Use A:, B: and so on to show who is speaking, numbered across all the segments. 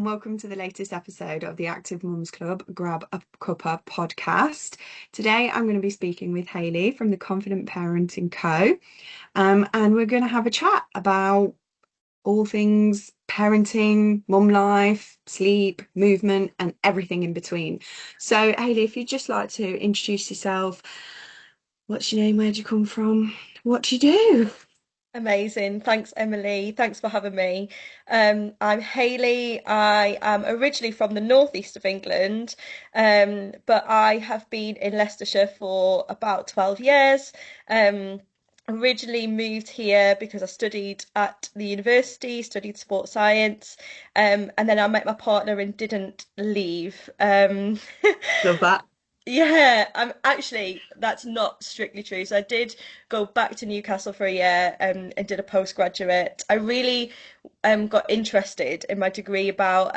A: Welcome to the latest episode of the Active Mums Club Grab a Cuppa podcast. Today I'm going to be speaking with Hayley from the Confident Parenting Co. And we're going to have a chat about all things parenting, mum life, sleep, movement, and everything in between. So, Hayley, if you'd just like to introduce yourself, what's your name? Where do you come from? What do you do?
B: Amazing. Thanks, Emily. Thanks for having me. I'm Hayley. I am originally from the northeast of England, but I have been in Leicestershire for about 12 years. Um, Originally moved here because I studied at the university, studied sports science, and then I met my partner and didn't leave.
A: Love that.
B: Yeah, that's not strictly true. So I did go back to Newcastle for a year and did a postgraduate. I really got interested in my degree about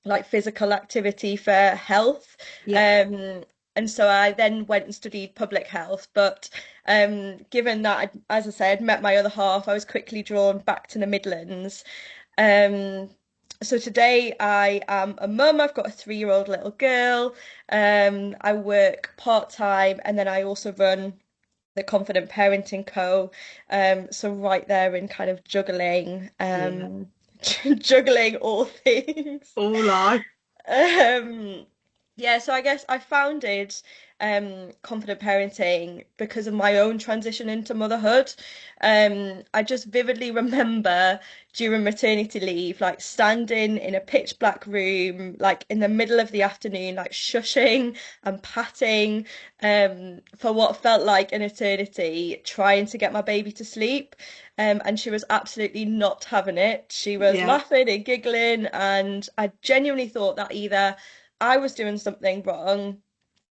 B: like physical activity for health.
A: Yeah.
B: Um, and so I then went and studied public health. But given that, as I said, met my other half, I was quickly drawn back to the Midlands. Um, so today I am a mum. I've got a 3-year-old little girl. I work part-time and then I also run the Confident Parenting Co. So right there in kind of juggling,
A: Yeah.
B: juggling all things.
A: All life.
B: Um, yeah, so I guess I founded Confident Parenting because of my own transition into motherhood. I just vividly remember during maternity leave, like standing in a pitch black room, like in the middle of the afternoon, like shushing and patting for what felt like an eternity, trying to get my baby to sleep. And she was absolutely not having it. She was
A: Yeah.
B: laughing and giggling, and I genuinely thought that either I was doing something wrong,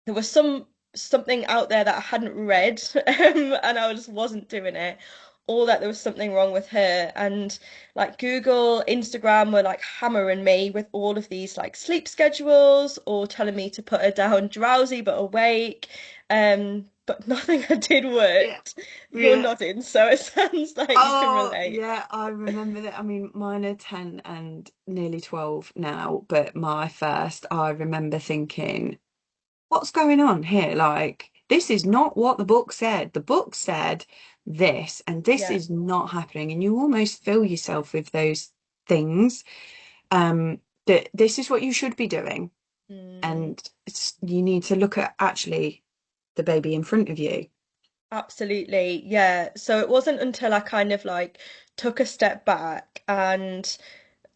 B: there was something out there that I hadn't read, and I just wasn't doing it, or that there was something wrong with her. And like Google, Instagram were like hammering me with all of these like sleep schedules or telling me to put her down drowsy but awake. But nothing I did
A: Yeah.
B: worked. You're
A: Yeah.
B: nodding, so it sounds like you can
A: Oh,
B: relate.
A: yeah, I remember that. I mean, mine are 10 and nearly 12 now, but my first, I remember thinking, what's going on here? Like, this is not what the book said. The book said this, and this
B: Yeah.
A: is not happening. And you almost fill yourself with those things, that this is what you should be doing.
B: Mm.
A: And you need to look at actually the baby in front of you.
B: Absolutely, yeah. So it wasn't until I kind of like took a step back and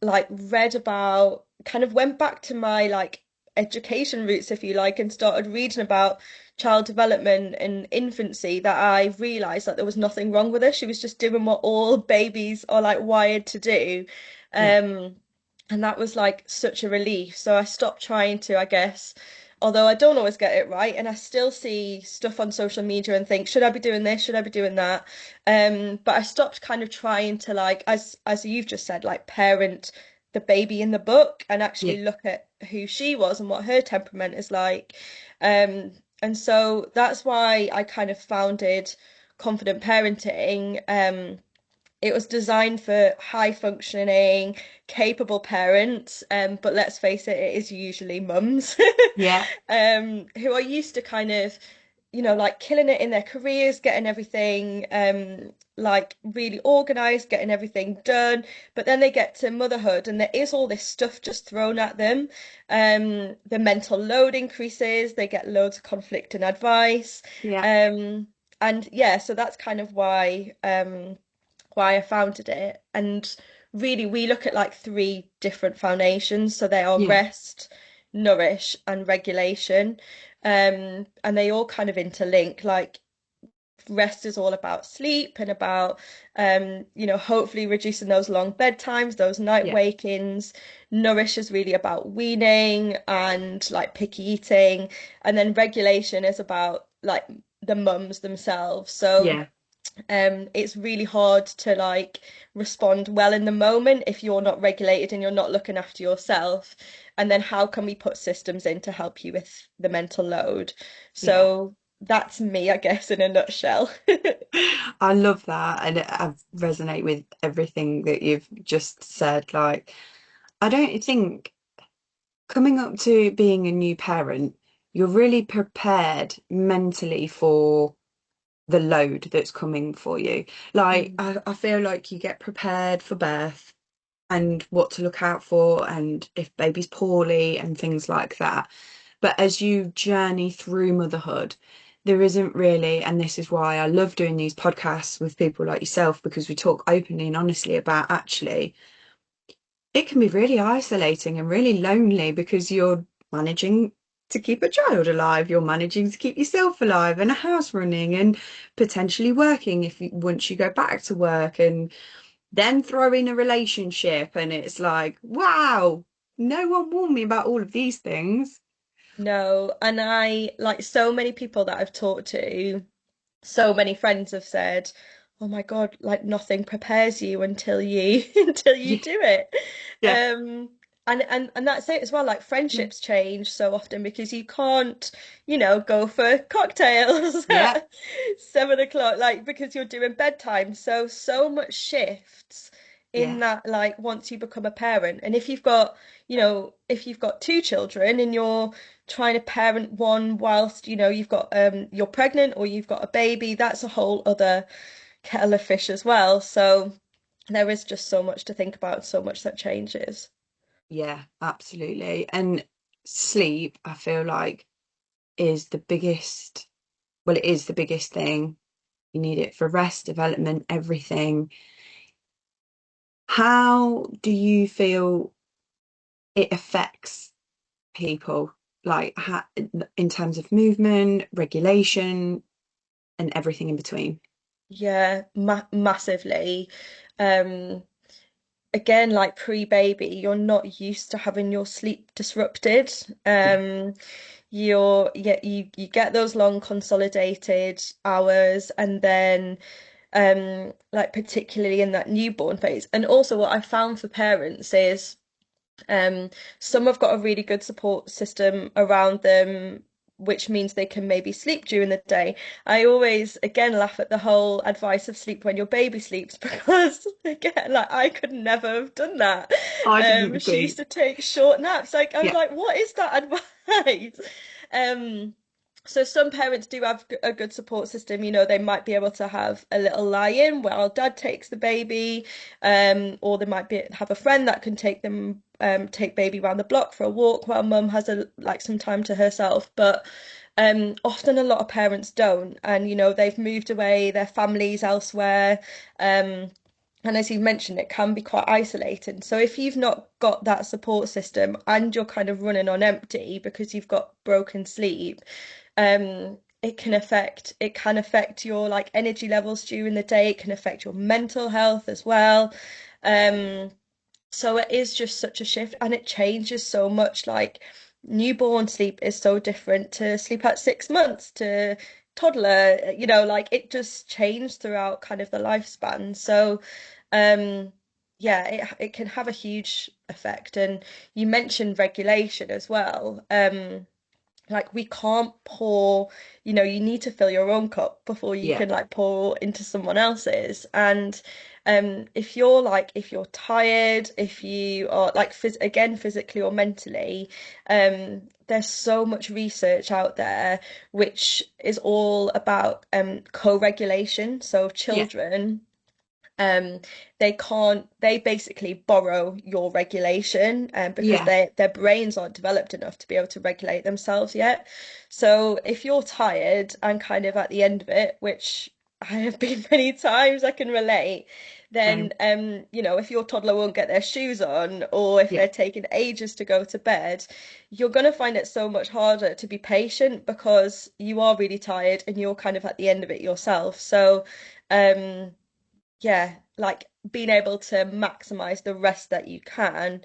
B: like read about, kind of went back to my like education roots, if you like, and started reading about child development and infancy that I realized that there was nothing wrong with her. She was just doing what all babies are like wired to do.
A: Yeah.
B: Um, and that was like such a relief. So I stopped trying to, I guess, although I don't always get it right, and I still see stuff on social media and think, should I be doing this? Should I be doing that? But I stopped kind of trying to like, as you've just said, like parent the baby in the book and
A: Yeah.
B: actually look at who she was and what her temperament is like. And so that's why I kind of founded Confident Parenting. It was designed for high functioning, capable parents, but let's face it, it is usually mums
A: Yeah.
B: who are used to kind of, like killing it in their careers, getting everything like really organized, getting everything done. But then they get to motherhood and there is all this stuff just thrown at them. The mental load increases, they get loads of conflicting advice.
A: Yeah.
B: Um, and yeah, so that's kind of why I founded it. And really, we look at like three different foundations. So they are
A: Yeah.
B: rest, nourish, and regulation. And they all kind of interlink. Like rest is all about sleep and about hopefully reducing those long bedtimes, those night
A: Yeah.
B: wakings. Nourish is really about weaning and like picky eating. And then regulation is about like the mums themselves. So
A: Yeah.
B: it's really hard to like respond well in the moment if you're not regulated and you're not looking after yourself. And then how can we put systems in to help you with the mental load?
A: Yeah.
B: So that's me, I guess, in a nutshell.
A: I love that, and I resonate with everything that you've just said. Like, I don't think coming up to being a new parent, you're really prepared mentally for the load that's coming for you. Like,
B: Mm.
A: I feel like you get prepared for birth and what to look out for, and if baby's poorly and things like that. But as you journey through motherhood, there isn't really, and this is why I love doing these podcasts with people like yourself, because we talk openly and honestly about actually it can be really isolating and really lonely because you're managing to keep a child alive, you're managing to keep yourself alive and a house running and potentially working if you, once you go back to work, and then throw in a relationship, and it's like, wow, no one warned me about all of these things.
B: No, and I like so many people that I've talked to, so many friends have said, "Oh my God, like nothing prepares you until you until you
A: Yeah,
B: do it."
A: yeah,
B: Um, and that's it as well. Like friendships change so often because you can't, go for cocktails
A: yeah,
B: at 7 o'clock, like because you're doing bedtime. So much shifts in
A: yeah.
B: that, like once you become a parent. And if you've got two children and you're trying to parent one whilst you've got you're pregnant or you've got a baby, that's a whole other kettle of fish as well. So there is just so much to think about, so much that changes.
A: Yeah, absolutely. And sleep, I feel like, is the biggest, well, it is the biggest thing. You need it for rest, development, everything. How do you feel it affects people? Like, in terms of movement, regulation, and everything in between?
B: Yeah, massively. Um, Again, like pre-baby, you're not used to having your sleep disrupted.
A: Yeah,
B: You get those long consolidated hours, and then like particularly in that newborn phase. And also what I found for parents is um, some have got a really good support system around them, which means they can maybe sleep during the day. I always, again, laugh at the whole advice of sleep when your baby sleeps because, again, like I could never have done that.
A: I didn't
B: She used
A: sleep.
B: to take short naps. Like I was
A: Yeah,
B: like, what is that advice? Um, so some parents do have a good support system. They might be able to have a little lie-in while dad takes the baby, or they might have a friend that can take baby around the block for a walk while mum has some time to herself. But often a lot of parents don't, and they've moved away, their families elsewhere. Um, and as you mentioned, it can be quite isolating. So if you've not got that support system and you're kind of running on empty because you've got broken sleep, it can affect your like energy levels during the day. It can affect your mental health as well. Um, so it is just such a shift and it changes so much. Like newborn sleep is so different to sleep at 6 months to toddler, like it just changed throughout kind of the lifespan. So, yeah, it can have a huge effect. And you mentioned regulation as well. Like we can't pour, you need to fill your own cup before you
A: yeah,
B: can like pour into someone else's. And if you're tired, if you are like again physically or mentally, there's so much research out there which is all about co-regulation. So
A: yeah,
B: children um they basically borrow your regulation because
A: yeah.
B: their brains aren't developed enough to be able to regulate themselves yet. So if you're tired and kind of at the end of it, which I have been many times, I can relate, then
A: Same.
B: if your toddler won't get their shoes on or if
A: Yeah,
B: they're taking ages to go to bed, you're going to find it so much harder to be patient because you are really tired and you're kind of at the end of it yourself. So um yeah, like being able to maximize the rest that you can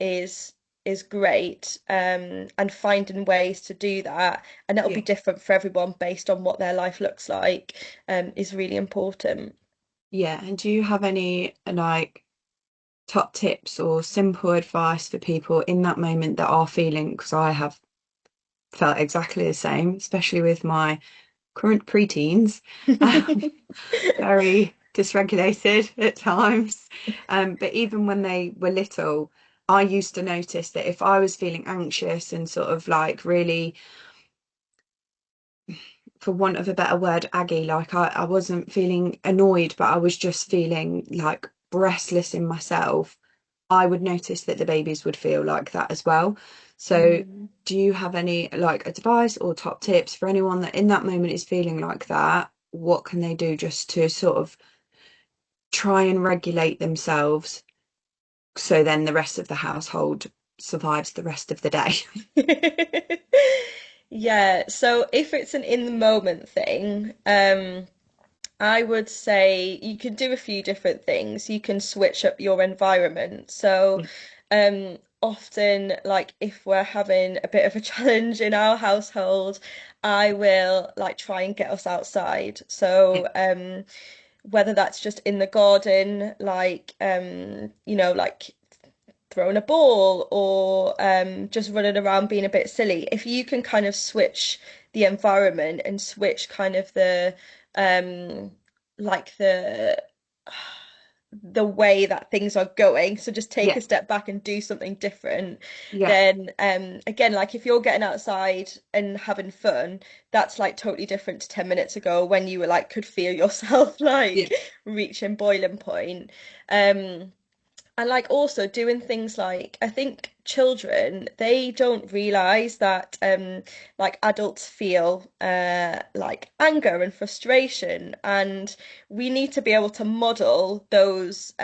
B: is is great. And finding ways to do that, and it'll be
A: yeah,
B: different for everyone based on what their life looks like, is really important.
A: yeah. And do you have any like top tips or simple advice for people in that moment that are feeling? Because I have felt exactly the same, especially with my current preteens, um, very dysregulated at times. But even when they were little, I used to notice that if I was feeling anxious and sort of like really, for want of a better word, aggy, like I wasn't feeling annoyed, but I was just feeling like restless in myself, I would notice that the babies would feel like that as well. So,
B: Mm.
A: do you have any like advice or top tips for anyone that in that moment is feeling like that? What can they do just to sort of try and regulate themselves so then the rest of the household survives the rest of the day?
B: Yeah, so if it's an in the moment thing, I would say you can do a few different things. You can switch up your environment. So,
A: Yeah,
B: often, like if we're having a bit of a challenge in our household, I will like try and get us outside.
A: yeah,
B: So, whether that's just in the garden, like like throwing a ball or just running around being a bit silly. If you can kind of switch the environment and switch kind of um like the way that things are going, so just take
A: yeah,
B: a step back and do something different,
A: yeah,
B: then again, like if you're getting outside and having fun, that's like totally different to 10 minutes ago when you were like could feel yourself
A: yeah,
B: like reaching boiling point. Um and like also doing things like I think children they don't realize that like adults feel like anger and frustration, and we need to be able to model those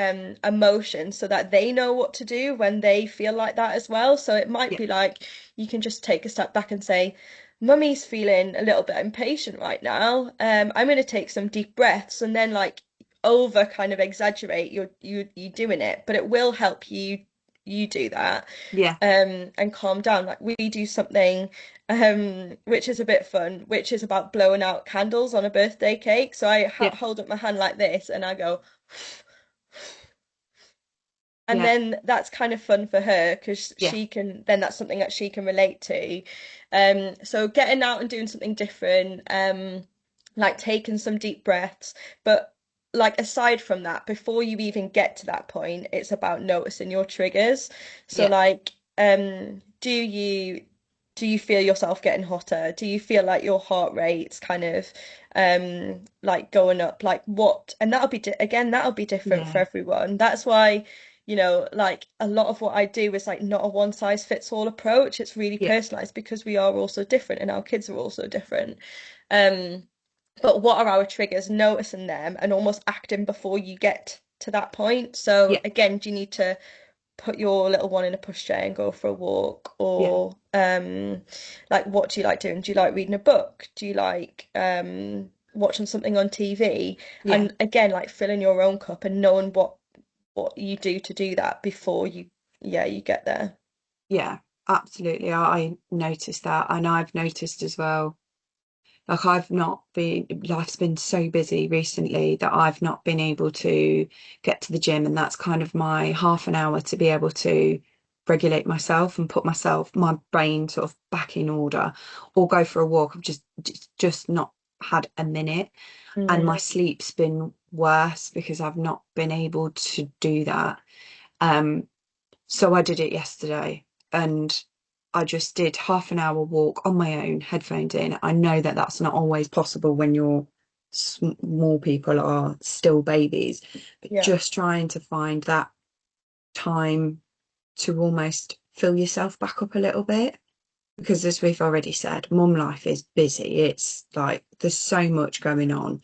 B: emotions so that they know what to do when they feel like that as well. So it might
A: yeah,
B: be like you can just take a step back and say, Mummy's feeling a little bit impatient right now. I'm going to take some deep breaths, and then like over kind of exaggerate you doing it, but it will help you do that
A: yeah,
B: and calm down. Like we do something which is a bit fun, which is about blowing out candles on a birthday cake. So I
A: yeah,
B: hold up my hand like this and I go and
A: yeah,
B: then that's kind of fun for her because
A: yeah,
B: she can then that's something that she can relate to. So getting out and doing something different, like taking some deep breaths, but like aside from that, before you even get to that point, it's about noticing your triggers. So
A: yeah,
B: like, do you feel yourself getting hotter? Do you feel like your heart rate's kind of like going up? Like what? And that'll be again, that'll be different for
A: yeah,
B: everyone. That's why like a lot of what I do is like not a one size fits all approach. It's really
A: yeah,
B: personalized because we are also different and our kids are also different. Um, but what are our triggers? Noticing them and almost acting before you get to that point. So
A: yeah,
B: again, do you need to put your little one in a pushchair and go for a walk?
A: yeah,
B: Or like what do you like doing? Do you like reading a book? Do you like watching something on TV?
A: yeah,
B: And again, like filling your own cup and knowing what you do to do that before you get there.
A: yeah, absolutely. I noticed that, and I've noticed as well. Like I've not been, life's been so busy recently that I've not been able to get to the gym, and that's kind of my half an hour to be able to regulate myself and put my brain sort of back in order, or go for a walk. I've just not had a minute, and my
B: Mm.
A: sleep's been worse because I've not been able to do that. Um, so I did it yesterday, and I just did half an hour walk on my own, headphones in. I know that that's not always possible when your small people are still babies, but
B: Yeah.
A: just trying to find that time to almost fill yourself back up a little bit. Because as we've already said, mum life is busy. It's like there's so much going on.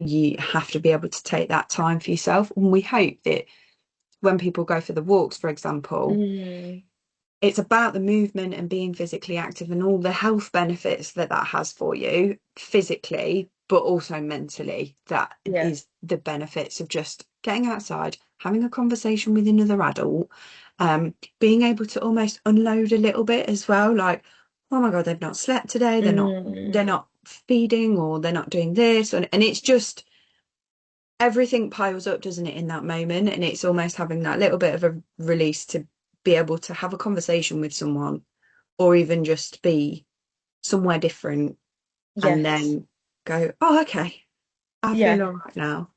A: You have to be able to take that time for yourself. And we hope that when people go for the walks, for example,
B: Mm.
A: it's about the movement and being physically active and all the health benefits that that has for you physically, but also mentally. That
B: Yeah.
A: is the benefits of just getting outside, having a conversation with another adult, being able to almost unload a little bit as well. Like, oh my God, they've not slept today.
B: Mm.
A: They're not feeding, or they're not doing this. And it's just everything piles up, doesn't it, in that moment? And it's almost having that little bit of a release to be able to have a conversation with someone, or even just be somewhere different, and
B: Yes.
A: then go, oh, okay, I feel
B: Yeah.
A: all right now.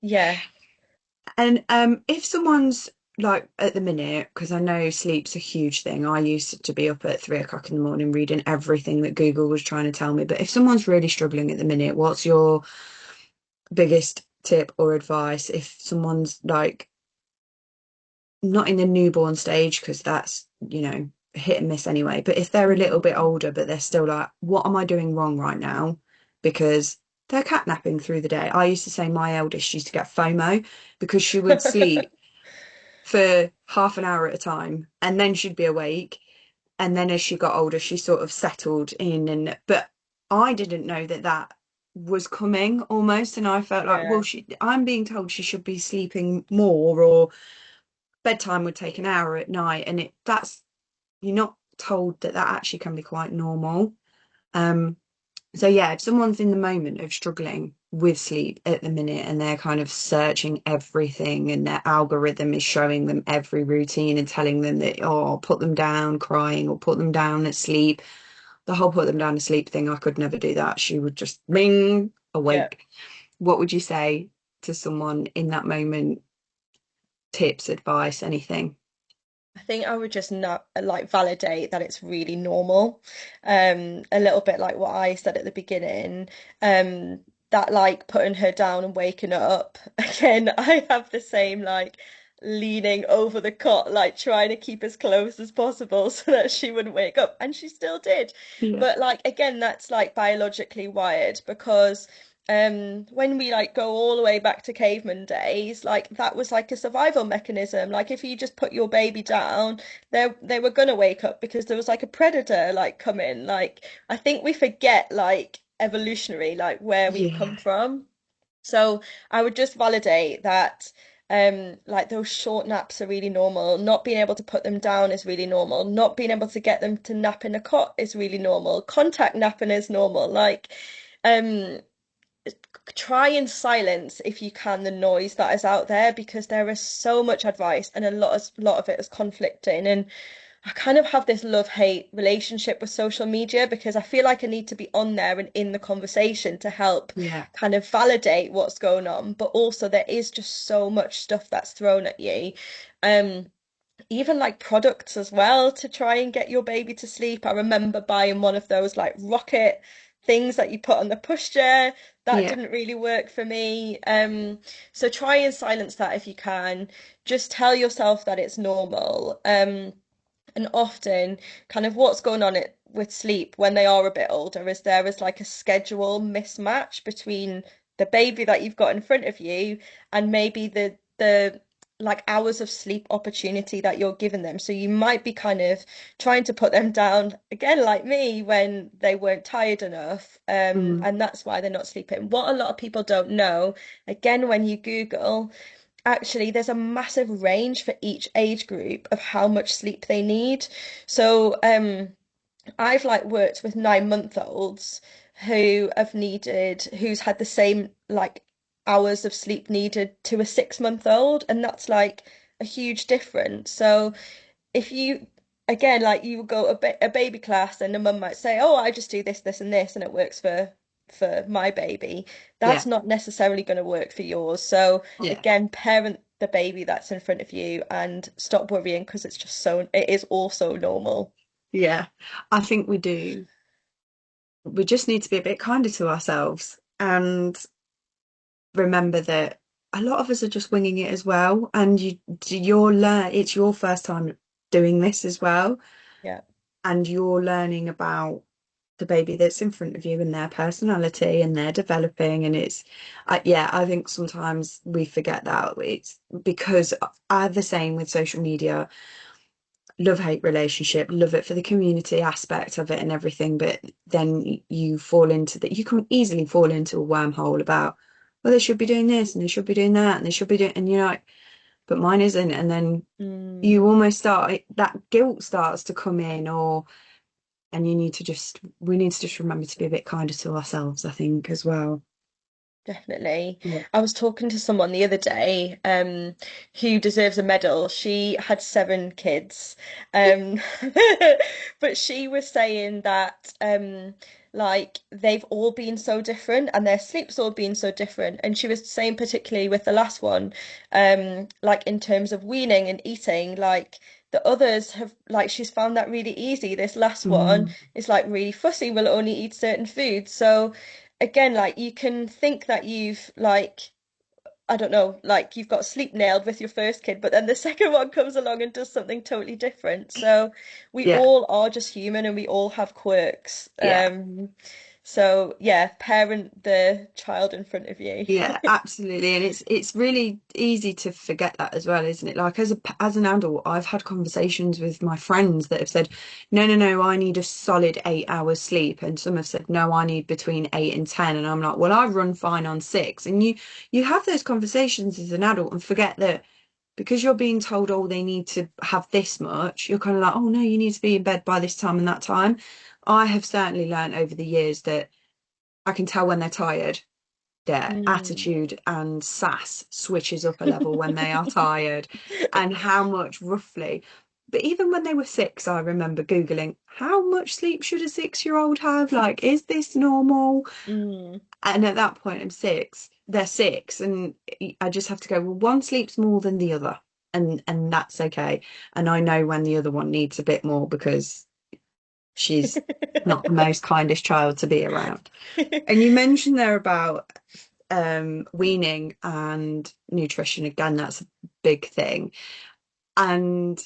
B: Yeah.
A: And if someone's like at the minute, because I know sleep's a huge thing. I used to be up at 3 o'clock in the morning reading everything that Google was trying to tell me. But if someone's really struggling at the minute, what's your biggest tip or advice if someone's like not in the newborn stage, because that's, hit and miss anyway, but if they're a little
B: Mm.
A: bit older, but they're still like, what am I doing wrong right now? Because they're catnapping through the day. I used to say my eldest used to get FOMO because she would sleep for half an hour at a time and then she'd be awake. And then as she got older, she sort of settled in. But I didn't know that that was coming almost. And I felt like, well,
B: Yeah,
A: I'm being told she should be sleeping more, or bedtime would take an hour at night. And you're not told that that actually can be quite normal. Um, so yeah, if someone's in the moment of struggling with sleep at the minute and they're kind of searching everything and their algorithm is showing them every routine and telling them that, oh, put them down crying or put them down at sleep. The whole put them down to sleep thing, I could never do that. She would just ring
B: yeah.
A: awake. What would you say to someone in that moment? Tips, advice, anything?
B: I think I would just not like validate that it's really normal. A little bit like what I said at the beginning. That like putting her down and waking up. Again, I have the same like leaning over the cot, like trying to keep as close as possible so that she wouldn't wake up, and she still did.
A: Yeah.
B: But like again, that's like biologically wired because when we like go all the way back to caveman days, like that was like a survival mechanism. Like if you just put your baby down, they were gonna wake up because there was like a predator like coming. Like I think we forget like evolutionary like where we've
A: Yeah.
B: come from. So I would just validate that like those short naps are really normal. Not being able to put them down is really normal. Not being able to get them to nap in a cot is really normal. Contact napping is normal. Like um try and silence if you can the noise that is out there because there is so much advice and a lot of it is conflicting. And I kind of have this love-hate relationship with social media because I feel like I need to be on there and in the conversation to help
A: Yeah.
B: kind of validate what's going on, but also there is just so much stuff that's thrown at you. Um, Even like products as well to try and get your baby to sleep. I remember buying one of those like rocket things that you put on the pushchair. That
A: Yeah.
B: didn't really work for me. So try and silence that if you can. Just tell yourself that it's normal. And often, kind of what's going on with sleep when they are a bit older is there is like a schedule mismatch between the baby that you've got in front of you and maybe the like hours of sleep opportunity that you're giving them. So you might be kind of trying to put them down again, like me, when they weren't tired enough.
A: Mm.
B: And that's why they're not sleeping. What a lot of people don't know, again, when you Google, actually there's a massive range for each age group of how much sleep they need. So I've like worked with 9 month olds who's had the same like hours of sleep needed to a 6 month old, and that's like a huge difference. So if you again like you go a baby class and the mum might say, oh, I just do this, this and this and it works for my baby,
A: Yeah.
B: that's not necessarily going to work for yours. So
A: Yeah.
B: again, parent the baby that's in front of you and stop worrying because it is also normal.
A: Yeah. I think we do. We just need to be a bit kinder to ourselves and remember that a lot of us are just winging it as well. And it's your first time doing this as well.
B: Yeah,
A: And you're learning about the baby that's in front of you and their personality and they're developing. And yeah, I think sometimes we forget that it's because I'm the same with social media. Love-hate relationship, love it for the community aspect of it and everything, but then you fall into that. You can easily fall into a wormhole about, well, they should be doing this and they should be doing that and they should be doing, and you're like, but mine isn't. And then
B: mm,
A: you almost that guilt starts to come in, and we need to just remember to be a bit kinder to ourselves, I think, as well.
B: definitely.
A: Yeah.
B: I was talking to someone the other day, who deserves a medal. She had 7 kids, um, but she was saying that like they've all been so different and their sleep's all been so different. And she was saying particularly with the last one, like in terms of weaning and eating, like the others have like she's found that really easy. This last one
A: Mm,
B: is like really fussy, will only eat certain foods. So again, like you can think that you've like I don't know, like you've got sleep nailed with your first kid, but then the second one comes along and does something totally different. So we
A: yeah,
B: all are just human and we all have quirks.
A: yeah.
B: So yeah, parent the child in front of you.
A: Yeah, absolutely. And it's really easy to forget that as well, isn't it? Like as an adult, I've had conversations with my friends that have said, no, no, no, I need a solid 8 hours sleep. And some have said, no, I need between 8 and 10. And I'm like, well, I run fine on 6. And you have those conversations as an adult and forget that because you're being told, oh, they need to have this much, you're kind of like, oh no, you need to be in bed by this time and that time. I have certainly learned over the years that I can tell when they're tired, their
B: Mm.
A: attitude and sass switches up a level when they are tired, and how much roughly. But even when they were 6, I remember Googling how much sleep should a 6-year-old have? Like, is this normal?
B: Mm.
A: And at that point, I'm 6, they're 6, and I just have to go, well, one sleeps more than the other, and that's okay. And I know when the other one needs a bit more because she's not the most kindest child to be around. And you mentioned there about weaning and nutrition. Again, that's a big thing. And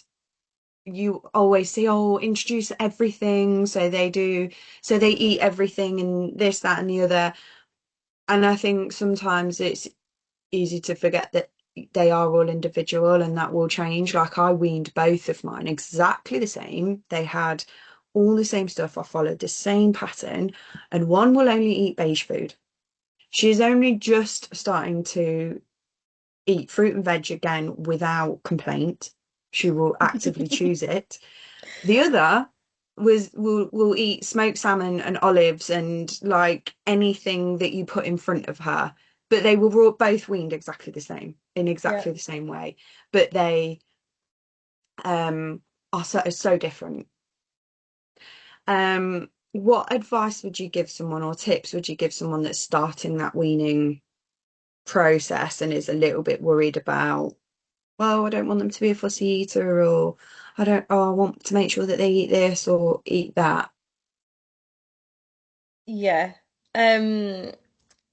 A: you always say, oh, introduce everything. So they eat everything and this, that, and the other. And I think sometimes it's easy to forget that they are all individual and that will change. Like I weaned both of mine exactly the same. They had all the same stuff. I followed the same pattern, and one will only eat beige food. She's only just starting to eat fruit and veg again without complaint. She will actively choose it. The other will eat smoked salmon and olives and like anything that you put in front of her. But they were both weaned exactly the same in
B: Yeah.
A: exactly the same way. But they are so different. What advice would you give someone or tips would you give someone that's starting that weaning process and is a little bit worried about, well, I don't want them to be a fussy eater, or I want to make sure that they eat this or eat that.
B: Yeah. Um,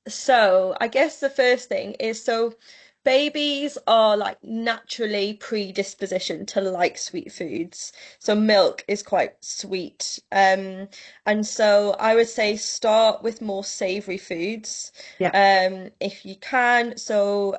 B: So, I guess the first thing is so babies are like naturally predispositioned to like sweet foods. So milk is quite sweet. And so I would say start with more savory foods,
A: Yeah,
B: if you can. So,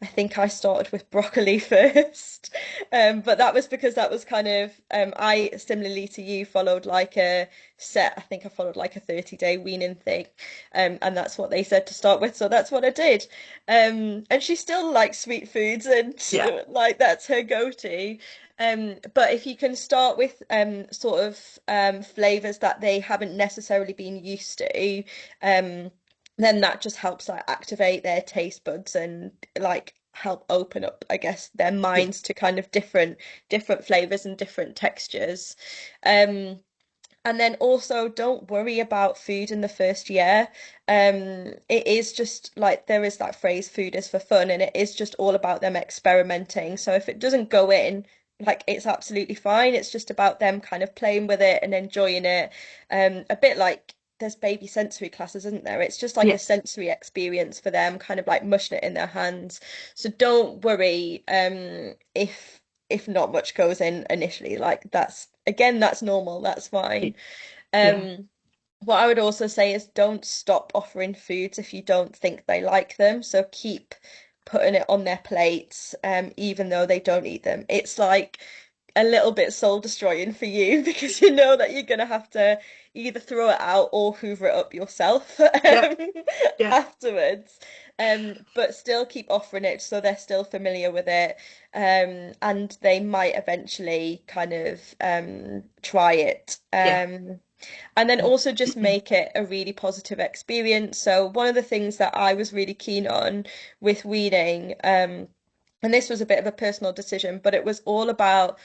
B: I think I started with broccoli first. But that was because that was kind of I similarly to you followed like a set, I think I followed like a 30-day weaning thing. And that's what they said to start with, so that's what I did. And she still likes sweet foods, and
A: yeah,
B: like that's her go-to. But if you can start with sort of flavors that they haven't necessarily been used to, um, then that just helps like activate their taste buds and like help open up, I guess, their
A: yeah,
B: minds to kind of different flavors and different textures. Um, and then also don't worry about food in the first year. It is just like there is that phrase, food is for fun, and it is just all about them experimenting. So if it doesn't go in, like it's absolutely fine. It's just about them kind of playing with it and enjoying it. A bit like there's baby sensory classes, isn't there? It's just like a
A: yeah,
B: sensory experience for them, kind of like mushing it in their hands. So don't worry, if not much goes in initially. Like that's again, that's normal, that's fine.
A: yeah,
B: Um, what I would also say is don't stop offering foods if you don't think they like them. So keep putting it on their plates, even though they don't eat them. It's like a little bit soul destroying for you because you know that you're gonna have to either throw it out or hoover it up yourself
A: yeah, yeah,
B: afterwards. But still keep offering it so they're still familiar with it. And they might eventually kind of try it.
A: yeah,
B: And then also just make it a really positive experience. So one of the things that I was really keen on with weeding, and this was a bit of a personal decision, but it was all about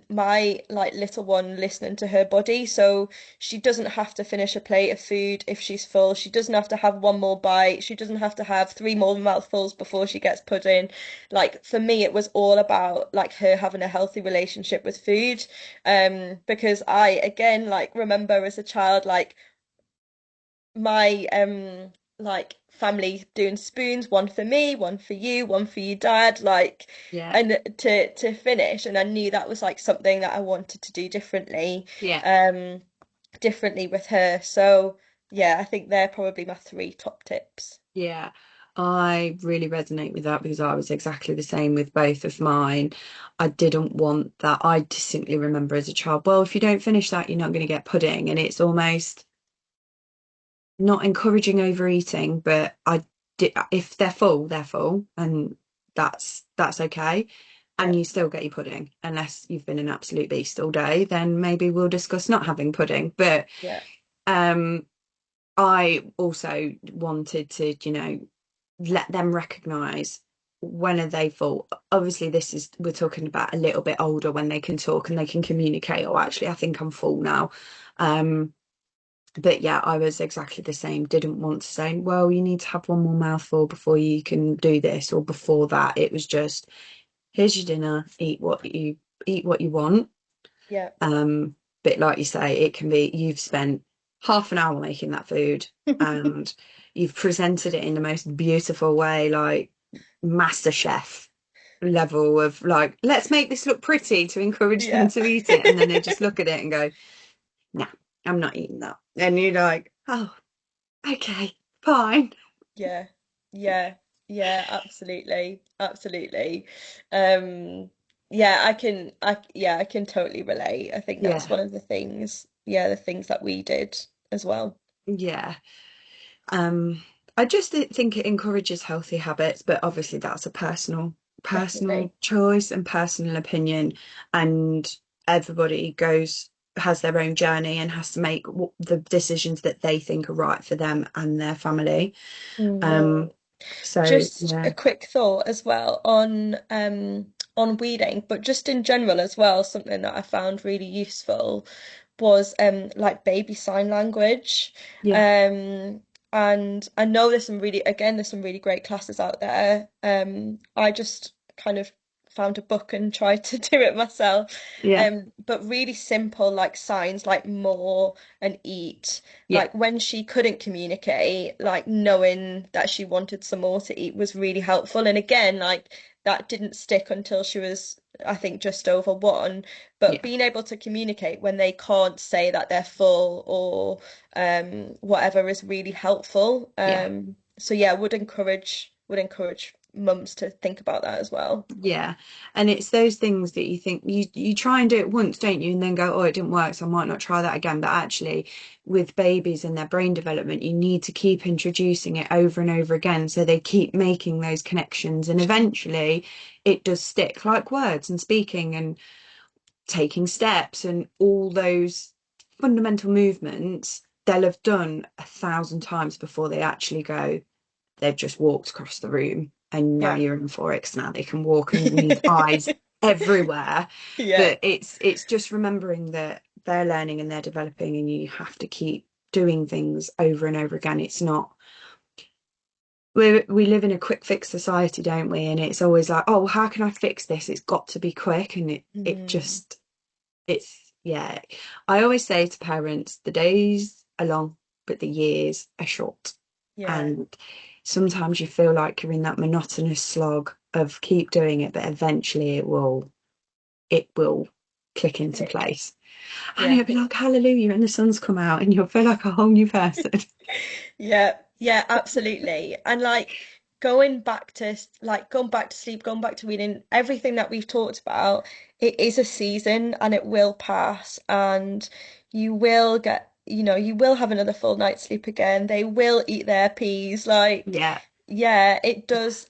B: my like little one listening to her body. So she doesn't have to finish a plate of food if she's full. She doesn't have to have one more bite. She doesn't have to have three more mouthfuls before she gets pudding. Like for me, it was all about like her having a healthy relationship with food. Because I again like remember as a child my like family doing spoons, one for me, one for you, dad, like
A: Yeah.
B: and to finish, and I knew that was like something that I wanted to do
A: Yeah.
B: um differently with her. So yeah, I think they're probably my three top tips.
A: Yeah, I really resonate with that because I was exactly the same with both of mine. I didn't want that. I distinctly remember as a child, well, if you don't finish that, you're not going to get pudding. And it's almost not encouraging overeating, but I did, if they're full, and that's okay.
B: Yeah,
A: And you still get your pudding, unless you've been an absolute beast all day, then maybe we'll discuss not having pudding. But
B: yeah.
A: um I also wanted to, let them recognize when are they full. Obviously, we're talking about a little bit older when they can talk and they can communicate. Oh, actually, I think I'm full now. Um, but yeah, I was exactly the same. Didn't want to say, well, you need to have one more mouthful before you can do this or before that. It was just, here's your dinner, eat what you want.
B: Yeah.
A: Um, but like you say, it can be you've spent half an hour making that food and you've presented it in the most beautiful way, like master chef level of like, let's make this look pretty to encourage them
B: Yeah.
A: to eat it. And then they just look at it and go, nah, I'm not eating that. And you're like, oh, okay, fine.
B: Yeah, yeah, yeah, absolutely, absolutely. Um, yeah, I can totally relate. I think that's
A: Yeah,
B: one of the things, yeah, the things that we did as well.
A: yeah. Um, I just think it encourages healthy habits, but obviously that's a personal
B: Definitely.
A: choice and personal opinion, and everybody has their own journey and has to make the decisions that they think are right for them and their family.
B: Mm.
A: Um, so
B: Just a
A: yeah,
B: quick thought as well on weeding, but just in general as well, something that I found really useful was like baby sign language.
A: yeah,
B: Um and I know there's some really great classes out there. I just kind of found a book and tried to do it myself.
A: yeah,
B: But really simple like signs like more and eat.
A: yeah,
B: Like when she couldn't communicate, like knowing that she wanted some more to eat was really helpful. And again, like that didn't stick until she was, I think, just over one. But
A: yeah,
B: being able to communicate when they can't say that they're full or whatever is really helpful.
A: yeah.
B: So yeah, would encourage mums to think about that as well.
A: Yeah, and it's those things that you think you try and do it once, don't you? And then go, oh, it didn't work, so I might not try that again. But actually, with babies and their brain development, you need to keep introducing it over and over again so they keep making those connections, and eventually it does stick, like words and speaking and taking steps and all those fundamental movements they'll have done 1,000 times before they actually go, they've just walked across the room and now
B: Yeah.
A: you're in 4X now they can walk and need eyes everywhere.
B: Yeah.
A: But it's just remembering that they're learning and they're developing and you have to keep doing things over and over again. It's not we live in a quick fix society, don't we? And it's always like, oh, how can I fix this? It's got to be quick. And it
B: Mm,
A: just yeah. I always say to parents, the days are long, but the years are short.
B: yeah.
A: And sometimes you feel like you're in that monotonous slog of keep doing it, but eventually it will click into
B: Click.
A: place. And
B: Yeah.
A: it'll be like hallelujah, and the sun's come out, and you'll feel like a whole new person.
B: Yeah, yeah, absolutely. And like going back to sleep, going back to reading, everything that we've talked about, it is a season and it will pass and you will get, you will have another full night's sleep again. They will eat their peas. Like,
A: Yeah,
B: yeah, it does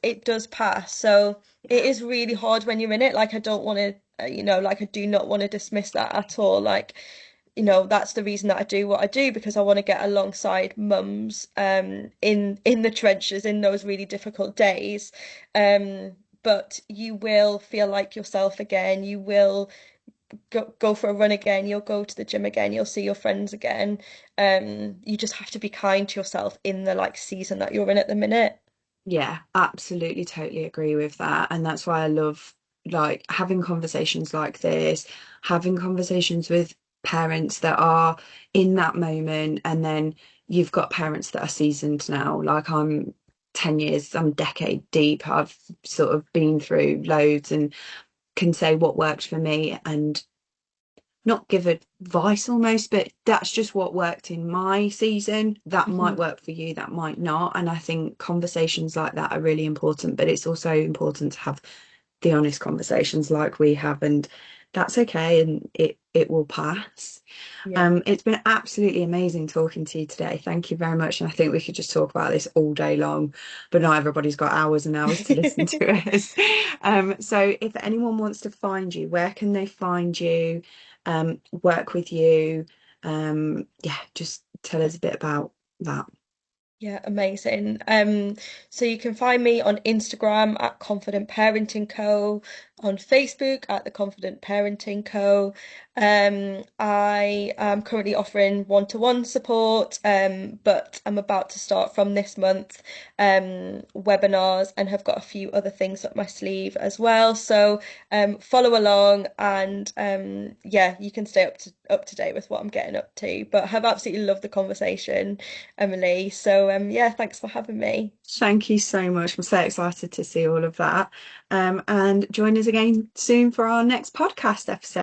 B: pass. So it is really hard when you're in it. Like I don't want to, like I do not want to dismiss that at all. Like that's the reason that I do what I do because I want to get alongside mums in the trenches in those really difficult days. but you will feel like yourself again. You will go for a run again. You'll go to the gym again. You'll see your friends again. You just have to be kind to yourself in the like season that you're in at the minute.
A: Yeah, absolutely, totally agree with that. And that's why I love like having conversations like this, having conversations with parents that are in that moment. And then you've got parents that are seasoned now. Like I'm 10 years, I'm a decade deep. I've sort of been through loads and can say what works for me and not give advice almost, but that's just what worked in my season. That might
B: Mhm.
A: work for you, that might not. And I think conversations like that are really important, but it's also important to have the honest conversations like we have, and that's okay, and it will pass.
B: Yeah.
A: It's been absolutely amazing talking to you today. Thank you very much. And I think we could just talk about this all day long, but not everybody's got hours and hours to listen to us. So if anyone wants to find you, where can they find you, work with you? Yeah, just tell us a bit about that.
B: Yeah, amazing. So you can find me on Instagram at Confident Parenting Co, on Facebook at the Confident Parenting Co. I am currently offering one-to-one support, but I'm about to start from this month webinars and have got a few other things up my sleeve as well. So follow along and yeah, you can stay up to date with what I'm getting up to. But have absolutely loved the conversation, Emily. So yeah, thanks for having me.
A: Thank you so much. I'm so excited to see all of that. And join us again soon for our next podcast episode.